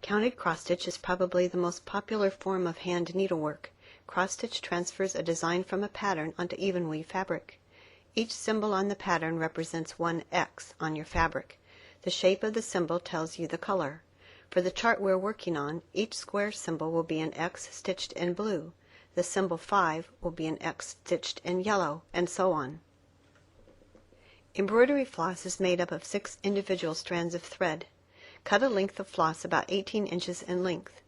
Counted cross-stitch is probably the most popular form of hand needlework. Cross-stitch transfers a design from a pattern onto even weave fabric. Each symbol on the pattern represents one X on your fabric. The shape of the symbol tells you the color. For the chart we're working on, each square symbol will be an X stitched in blue. The symbol 5 will be an X stitched in yellow, and so on. Embroidery floss is made up of 6 individual strands of thread. Cut a length of floss about 18 inches in length.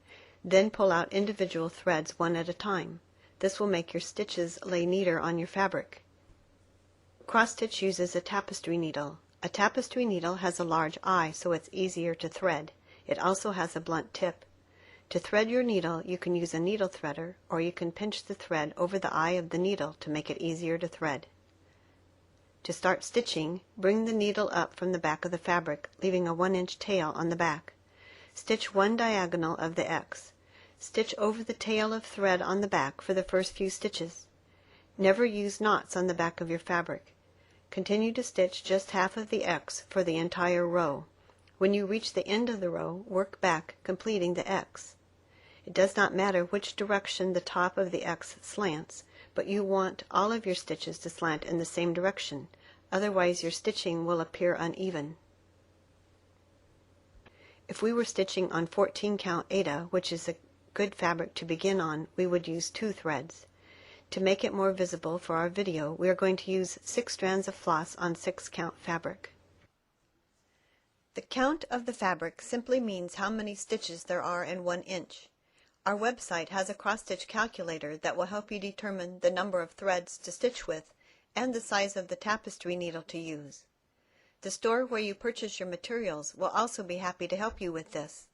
Then pull out individual threads one at a time. This will make your stitches lay neater on your fabric. Cross-stitch uses a tapestry needle. A tapestry needle has a large eye, so it's easier to thread. It also has a blunt tip. To thread your needle, you can use a needle threader, or you can pinch the thread over the eye of the needle to make it easier to thread. To start stitching, bring the needle up from the back of the fabric, leaving a 1-inch tail on the back. Stitch one diagonal of the X. Stitch over the tail of thread on the back for the first few stitches. Never use knots on the back of your fabric. Continue to stitch just half of the X for the entire row. When you reach the end of the row, work back, completing the X. It does not matter which direction the top of the X slants, but you want all of your stitches to slant in the same direction, otherwise your stitching will appear uneven. If we were stitching on 14 count Aida, which is a good fabric to begin on, we would use 2 threads. To make it more visible for our video, we are going to use 6 strands of floss on 6 count fabric. The count of the fabric simply means how many stitches there are in 1 inch. Our website has a cross-stitch calculator that will help you determine the number of threads to stitch with and the size of the tapestry needle to use. The store where you purchase your materials will also be happy to help you with this.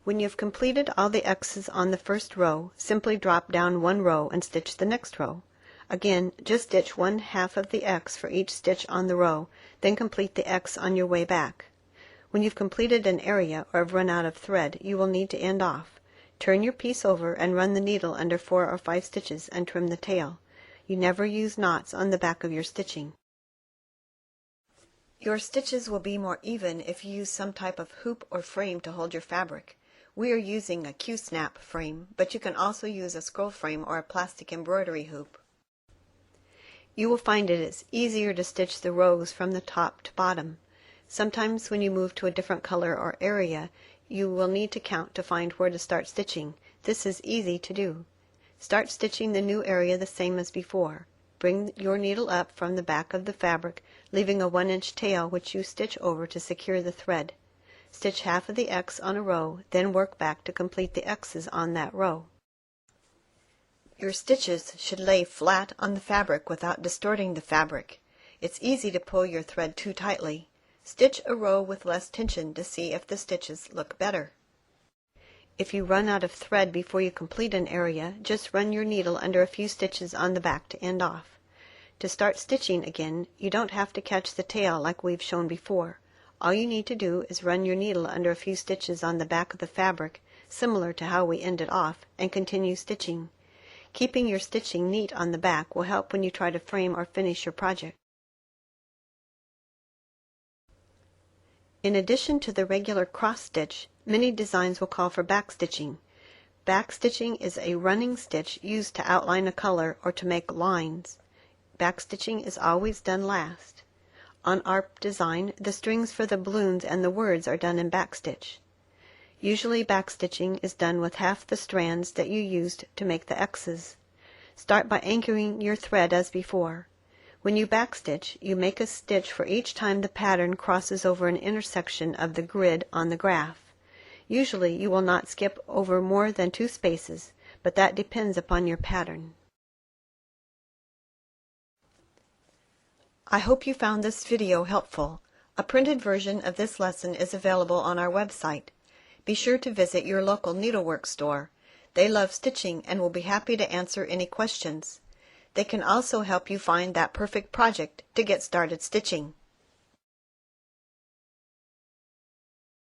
When you've completed all the X's on the first row, simply drop down 1 row and stitch the next row. Again, just stitch 1/2 of the X for each stitch on the row, then complete the X on your way back. When you've completed an area or have run out of thread, you will need to end off. Turn your piece over and run the needle under 4 or 5 stitches and trim the tail. You never use knots on the back of your stitching. Your stitches will be more even if you use some type of hoop or frame to hold your fabric. We are using a Q-snap frame, but you can also use a scroll frame or a plastic embroidery hoop. You will find it is easier to stitch the rows from the top to bottom. Sometimes when you move to a different color or area, you will need to count to find where to start stitching. This is easy to do. Start stitching the new area the same as before. Bring your needle up from the back of the fabric, leaving a 1-inch tail which you stitch over to secure the thread. Stitch half of the X on a row, then work back to complete the X's on that row. Your stitches should lay flat on the fabric without distorting the fabric. It's easy to pull your thread too tightly. Stitch a row with less tension to see if the stitches look better. If you run out of thread before you complete an area, just run your needle under a few stitches on the back to end off. To start stitching again, you don't have to catch the tail like we've shown before. All you need to do is run your needle under a few stitches on the back of the fabric, similar to how we ended off, and continue stitching. Keeping your stitching neat on the back will help when you try to frame or finish your project. In addition to the regular cross stitch, many designs will call for back stitching. Back stitching is a running stitch used to outline a color or to make lines. Back stitching is always done last. On our design, the strings for the balloons and the words are done in backstitch. Usually backstitching is done with half the strands that you used to make the X's. Start by anchoring your thread as before. When you backstitch, you make a stitch for each time the pattern crosses over an intersection of the grid on the graph. Usually you will not skip over more than 2 spaces, but that depends upon your pattern. I hope you found this video helpful. A printed version of this lesson is available on our website. Be sure to visit your local needlework store. They love stitching and will be happy to answer any questions. They can also help you find that perfect project to get started stitching.